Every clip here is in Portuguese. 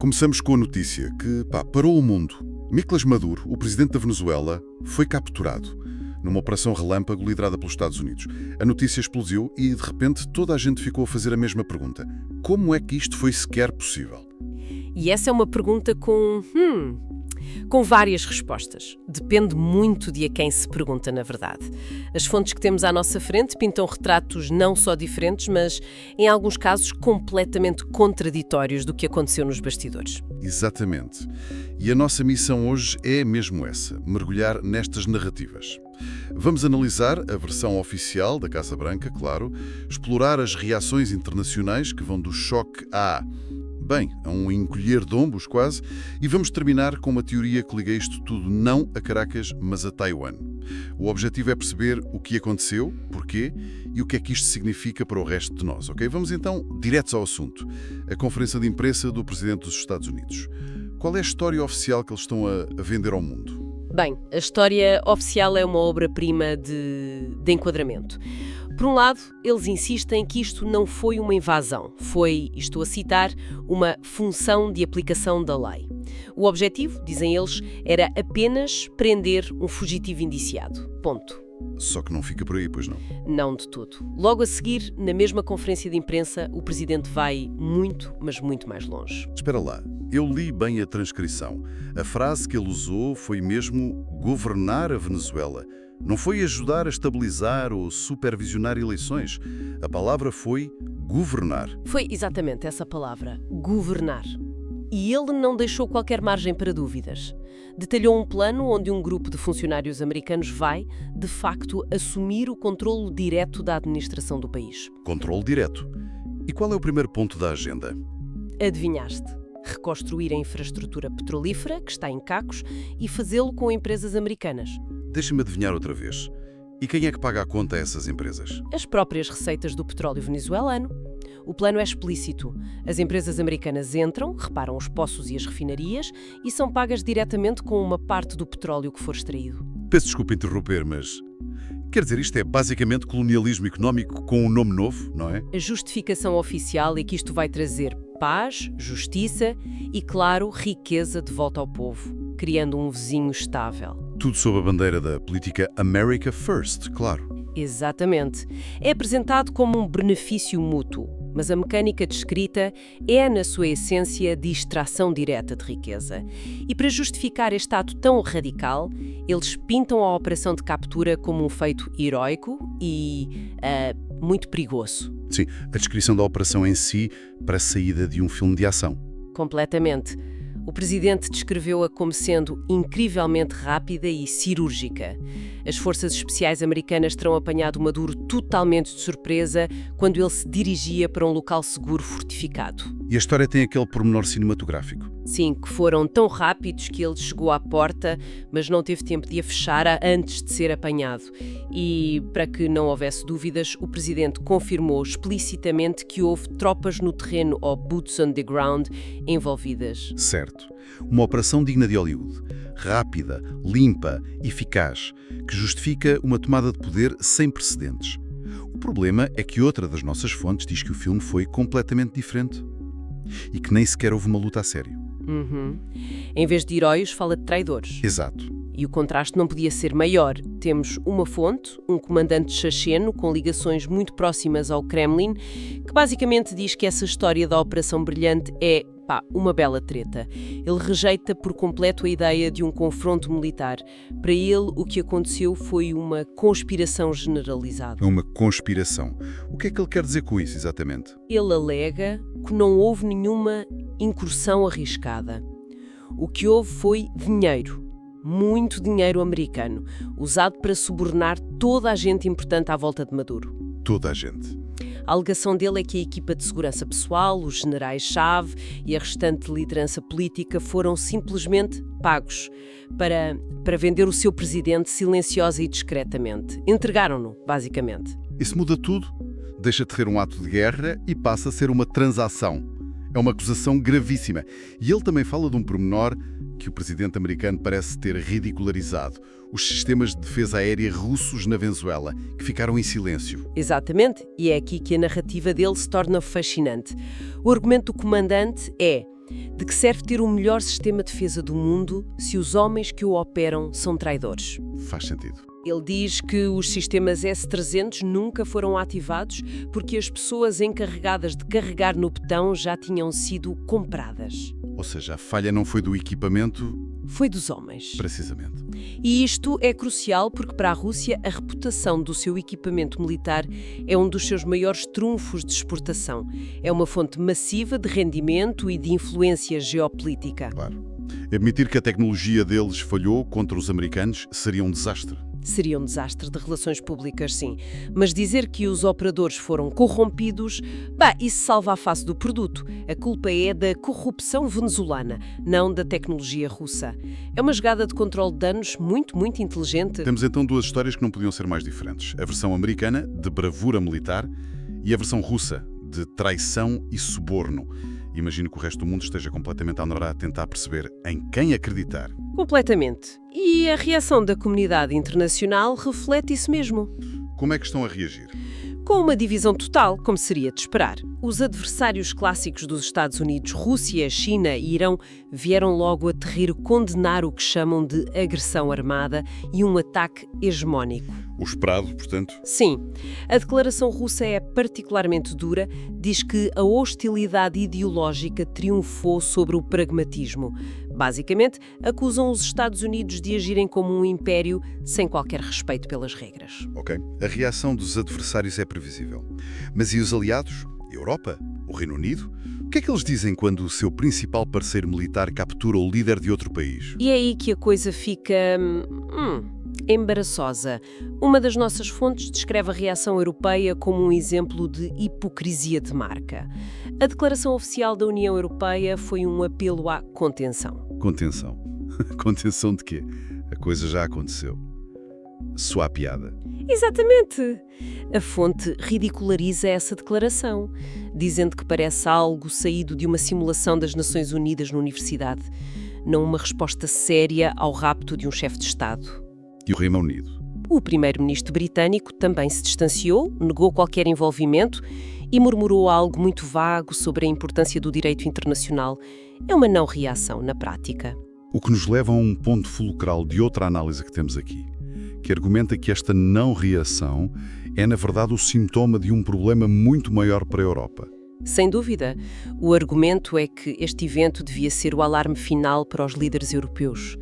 Começamos com a notícia que, parou o mundo. Nicolás Maduro, o presidente da Venezuela, foi capturado numa operação relâmpago liderada pelos Estados Unidos. A notícia explodiu e, de repente, toda a gente ficou a fazer a mesma pergunta. Como é que isto foi sequer possível? E essa é uma pergunta com várias respostas. Depende muito de a quem se pergunta, na verdade. As fontes que temos à nossa frente pintam retratos não só diferentes, mas, em alguns casos, completamente contraditórios do que aconteceu nos bastidores. Exatamente. E a nossa missão hoje é mesmo essa, mergulhar nestas narrativas. Vamos analisar a versão oficial da Casa Branca, claro, explorar as reações internacionais que vão do choque a um encolher de ombros quase, e vamos terminar com uma teoria que liga isto tudo não a Caracas, mas a Taiwan. O objetivo é perceber o que aconteceu, porquê e o que é que isto significa para o resto de nós, ok? Vamos então diretos ao assunto. A conferência de imprensa do Presidente dos Estados Unidos. Qual é a história oficial que eles estão a vender ao mundo? Bem, a história oficial é uma obra-prima de enquadramento. Por um lado, eles insistem que isto não foi uma invasão, foi, estou a citar, uma função de aplicação da lei. O objetivo, dizem eles, era apenas prender um fugitivo indiciado. Ponto. Só que não fica por aí, pois não? Não de todo. Logo a seguir, na mesma conferência de imprensa, o presidente vai muito, mas muito mais longe. Espera lá, eu li bem a transcrição. A frase que ele usou foi mesmo governar a Venezuela. Não foi ajudar a estabilizar ou supervisionar eleições. A palavra foi governar. Foi exatamente essa palavra, governar. E ele não deixou qualquer margem para dúvidas. Detalhou um plano onde um grupo de funcionários americanos vai, de facto, assumir o controlo direto da administração do país. Controlo direto. E qual é o primeiro ponto da agenda? Adivinhaste? Reconstruir a infraestrutura petrolífera, que está em cacos, e fazê-lo com empresas americanas. Deixa-me adivinhar outra vez. E quem é que paga a conta a essas empresas? As próprias receitas do petróleo venezuelano. O plano é explícito. As empresas americanas entram, reparam os poços e as refinarias e são pagas diretamente com uma parte do petróleo que for extraído. Peço desculpa interromper, mas... Quer dizer, isto é basicamente colonialismo económico com um nome novo, não é? A justificação oficial é que isto vai trazer paz, justiça e, claro, riqueza de volta ao povo, criando um vizinho estável. Tudo sob a bandeira da política America First, claro. Exatamente. É apresentado como um benefício mútuo, mas a mecânica descrita é, na sua essência, de extração direta de riqueza. E para justificar este ato tão radical, eles pintam a operação de captura como um feito heróico e muito perigoso. Sim, a descrição da operação em si parece saída de um filme de ação. Completamente. O presidente descreveu-a como sendo incrivelmente rápida e cirúrgica. As forças especiais americanas terão apanhado Maduro totalmente de surpresa quando ele se dirigia para um local seguro fortificado. E a história tem aquele pormenor cinematográfico. Sim, que foram tão rápidos que ele chegou à porta, mas não teve tempo de a fechar antes de ser apanhado. E, para que não houvesse dúvidas, o presidente confirmou explicitamente que houve tropas no terreno ou boots on the ground envolvidas. Certo. Uma operação digna de Hollywood. Rápida, limpa, eficaz, que justifica uma tomada de poder sem precedentes. O problema é que outra das nossas fontes diz que o filme foi completamente diferente e que nem sequer houve uma luta a sério. Em vez de heróis, fala de traidores. Exato. E o contraste não podia ser maior. Temos uma fonte, um comandante checheno com ligações muito próximas ao Kremlin, que basicamente diz que essa história da Operação Brilhante é uma bela treta. Ele rejeita por completo a ideia de um confronto militar. Para ele, o que aconteceu foi uma conspiração generalizada. Uma conspiração. O que é que ele quer dizer com isso, exatamente? Ele alega que não houve nenhuma incursão arriscada. O que houve foi dinheiro. Muito dinheiro americano, usado para subornar toda a gente importante à volta de Maduro. Toda a gente. A alegação dele é que a equipa de segurança pessoal, os generais-chave e a restante liderança política foram simplesmente pagos para vender o seu presidente silenciosa e discretamente. Entregaram-no, basicamente. Isso muda tudo. Deixa de ser um ato de guerra e passa a ser uma transação. É uma acusação gravíssima. E ele também fala de um pormenor que o presidente americano parece ter ridicularizado. Os sistemas de defesa aérea russos na Venezuela, que ficaram em silêncio. Exatamente. E é aqui que a narrativa dele se torna fascinante. O argumento do comandante é: De que serve ter o melhor sistema de defesa do mundo se os homens que o operam são traidores? Faz sentido. Ele diz que os sistemas S-300 nunca foram ativados porque as pessoas encarregadas de carregar no botão já tinham sido compradas. Ou seja, a falha não foi do equipamento, Foi dos homens. precisamente. E isto é crucial porque para a Rússia a reputação do seu equipamento militar é um dos seus maiores trunfos de exportação. É uma fonte massiva de rendimento e de influência geopolítica. Claro. Admitir que a tecnologia deles falhou contra os americanos seria um desastre. Seria um desastre de relações públicas, sim. Mas dizer que os operadores foram corrompidos, isso salva a face do produto. A culpa é da corrupção venezuelana, não da tecnologia russa. É uma jogada de controle de danos muito, muito inteligente. Temos então duas histórias que não podiam ser mais diferentes. A versão americana, de bravura militar, e a versão russa, de traição e suborno. Imagino que o resto do mundo esteja completamente a andar a tentar perceber em quem acreditar. Completamente. E a reação da comunidade internacional reflete isso mesmo. Como é que estão a reagir? Com uma divisão total, como seria de esperar. Os adversários clássicos dos Estados Unidos, Rússia, China e Irão, vieram logo a terrir condenar o que chamam de agressão armada e um ataque hegemónico. O esperado, portanto? Sim. A declaração russa é particularmente dura, diz que a hostilidade ideológica triunfou sobre o pragmatismo. Basicamente, acusam os Estados Unidos de agirem como um império sem qualquer respeito pelas regras. Ok. A reação dos adversários é previsível. Mas e os aliados? A Europa? O Reino Unido? O que é que eles dizem quando o seu principal parceiro militar captura o líder de outro país? E é aí que a coisa fica embaraçosa. Uma das nossas fontes descreve a reação europeia como um exemplo de hipocrisia de marca. A declaração oficial da União Europeia foi um apelo à contenção. Contenção. Contenção de quê? A coisa já aconteceu. Só há piada. Exatamente! A fonte ridiculariza essa declaração, dizendo que parece algo saído de uma simulação das Nações Unidas na universidade, não uma resposta séria ao rapto de um chefe de Estado. E o Reino Unido? O primeiro-ministro britânico também se distanciou, negou qualquer envolvimento e murmurou algo muito vago sobre a importância do direito internacional. É uma não-reação na prática. O que nos leva a um ponto fulcral de outra análise que temos aqui, que argumenta que esta não-reação é, na verdade, o sintoma de um problema muito maior para a Europa. Sem dúvida. O argumento é que este evento devia ser o alarme final para os líderes europeus.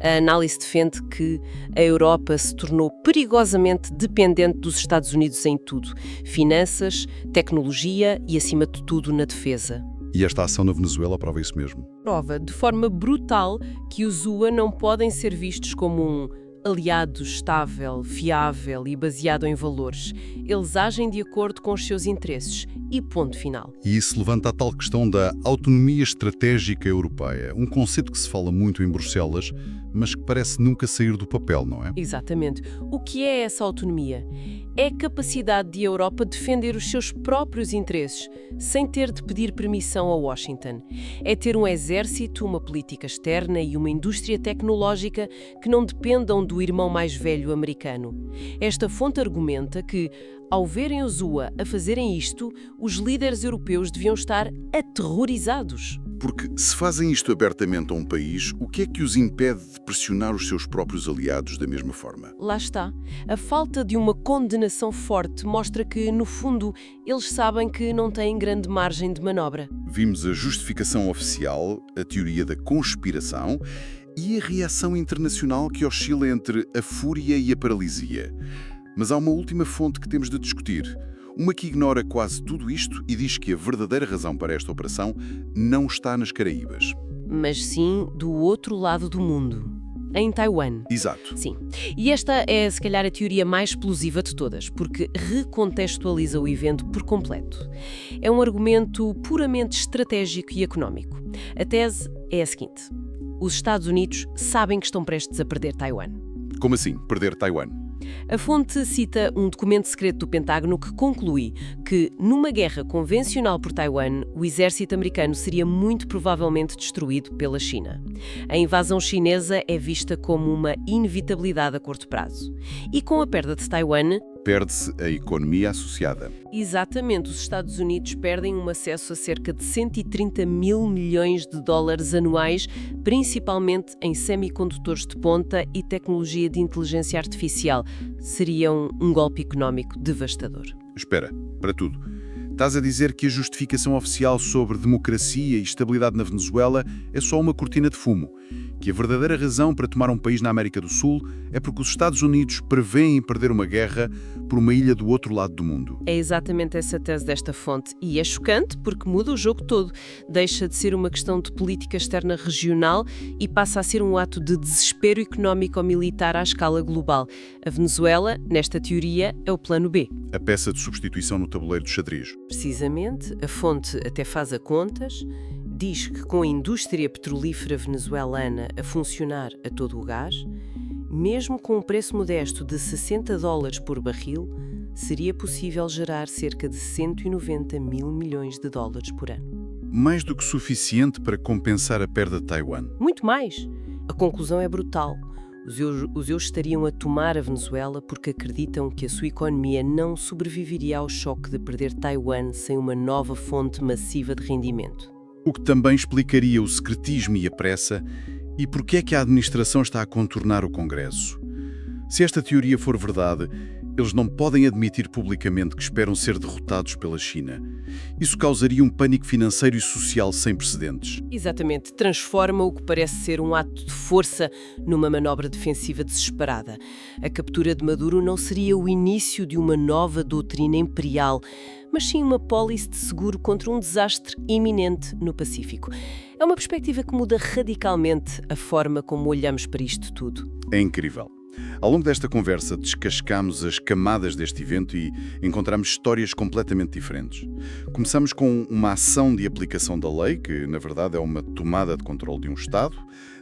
A análise defende que a Europa se tornou perigosamente dependente dos Estados Unidos em tudo: finanças, tecnologia e, acima de tudo, na defesa. E esta ação na Venezuela prova isso mesmo. Prova de forma brutal que os USA não podem ser vistos como um aliado estável, fiável e baseado em valores. Eles agem de acordo com os seus interesses. E ponto final. E isso levanta a tal questão da autonomia estratégica europeia, um conceito que se fala muito em Bruxelas, mas que parece nunca sair do papel, não é? Exatamente. O que é essa autonomia? É a capacidade de a Europa defender os seus próprios interesses, sem ter de pedir permissão a Washington. É ter um exército, uma política externa e uma indústria tecnológica que não dependam do irmão mais velho americano. Esta fonte argumenta que, ao verem os USA a fazerem isto, os líderes europeus deviam estar aterrorizados. Porque se fazem isto abertamente a um país, o que é que os impede de pressionar os seus próprios aliados da mesma forma? Lá está. A falta de uma condenação forte mostra que, no fundo, eles sabem que não têm grande margem de manobra. Vimos a justificação oficial, a teoria da conspiração e a reação internacional que oscila entre a fúria e a paralisia. Mas há uma última fonte que temos de discutir. Uma que ignora quase tudo isto e diz que a verdadeira razão para esta operação não está nas Caraíbas. Mas sim do outro lado do mundo, em Taiwan. Exato. Sim. E esta é, se calhar, a teoria mais explosiva de todas, porque recontextualiza o evento por completo. É um argumento puramente estratégico e económico. A tese é a seguinte: os Estados Unidos sabem que estão prestes a perder Taiwan. Como assim, perder Taiwan? A fonte cita um documento secreto do Pentágono que conclui que, numa guerra convencional por Taiwan, o exército americano seria muito provavelmente destruído pela China. A invasão chinesa é vista como uma inevitabilidade a curto prazo. E com a perda de Taiwan, perde-se a economia associada. Exatamente, os Estados Unidos perdem um acesso a cerca de 130 mil milhões de dólares anuais, principalmente em semicondutores de ponta e tecnologia de inteligência artificial. Seria um golpe económico devastador. Espera, para tudo. Estás a dizer que a justificação oficial sobre democracia e estabilidade na Venezuela é só uma cortina de fumo, que a verdadeira razão para tomar um país na América do Sul é porque os Estados Unidos prevêem perder uma guerra por uma ilha do outro lado do mundo. É exatamente essa tese desta fonte. E é chocante porque muda o jogo todo. Deixa de ser uma questão de política externa regional e passa a ser um ato de desespero económico-militar à escala global. A Venezuela, nesta teoria, é o plano B. A peça de substituição no tabuleiro de xadrez. Precisamente, a fonte até faz a contas, diz que com a indústria petrolífera venezuelana a funcionar a todo o gás, mesmo com um preço modesto de 60 dólares por barril, seria possível gerar cerca de 190 mil milhões de dólares por ano. Mais do que suficiente para compensar a perda de Taiwan. Muito mais. A conclusão é brutal. Os eus estariam a tomar a Venezuela porque acreditam que a sua economia não sobreviveria ao choque de perder Taiwan sem uma nova fonte massiva de rendimento. O que também explicaria o secretismo e a pressa e porque é que a administração está a contornar o Congresso. Se esta teoria for verdade, eles não podem admitir publicamente que esperam ser derrotados pela China. Isso causaria um pânico financeiro e social sem precedentes. Exatamente. Transforma o que parece ser um ato de força numa manobra defensiva desesperada. A captura de Maduro não seria o início de uma nova doutrina imperial, mas sim uma pólice de seguro contra um desastre iminente no Pacífico. É uma perspectiva que muda radicalmente a forma como olhamos para isto tudo. É incrível. Ao longo desta conversa, descascamos as camadas deste evento e encontramos histórias completamente diferentes. Começamos com uma ação de aplicação da lei, que na verdade é uma tomada de controle de um Estado.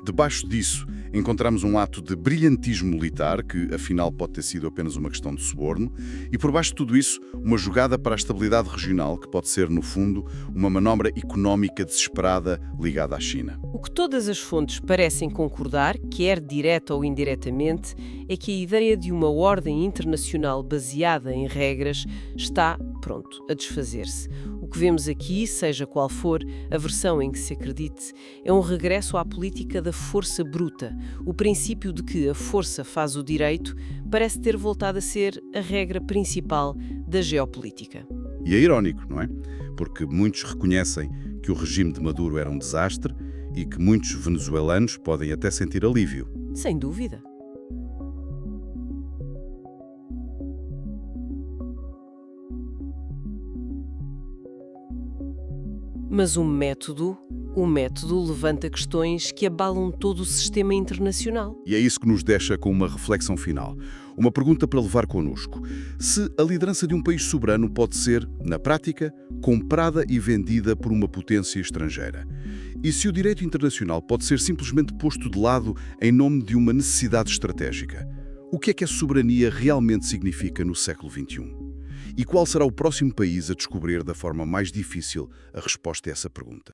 Debaixo disso, encontramos um ato de brilhantismo militar, que afinal pode ter sido apenas uma questão de suborno. E por baixo de tudo isso, uma jogada para a estabilidade regional, que pode ser, no fundo, uma manobra económica desesperada ligada à China. O que todas as fontes parecem concordar, quer direta ou indiretamente, é que a ideia de uma ordem internacional baseada em regras está, a desfazer-se. O que vemos aqui, seja qual for a versão em que se acredite, é um regresso à política da força bruta. O princípio de que a força faz o direito parece ter voltado a ser a regra principal da geopolítica. E é irónico, não é? Porque muitos reconhecem que o regime de Maduro era um desastre e que muitos venezuelanos podem até sentir alívio. Sem dúvida. Mas o método levanta questões que abalam todo o sistema internacional. E é isso que nos deixa com uma reflexão final. Uma pergunta para levar connosco. Se a liderança de um país soberano pode ser, na prática, comprada e vendida por uma potência estrangeira? E se o direito internacional pode ser simplesmente posto de lado em nome de uma necessidade estratégica? O que é que a soberania realmente significa no século XXI? E qual será o próximo país a descobrir da forma mais difícil a resposta a essa pergunta?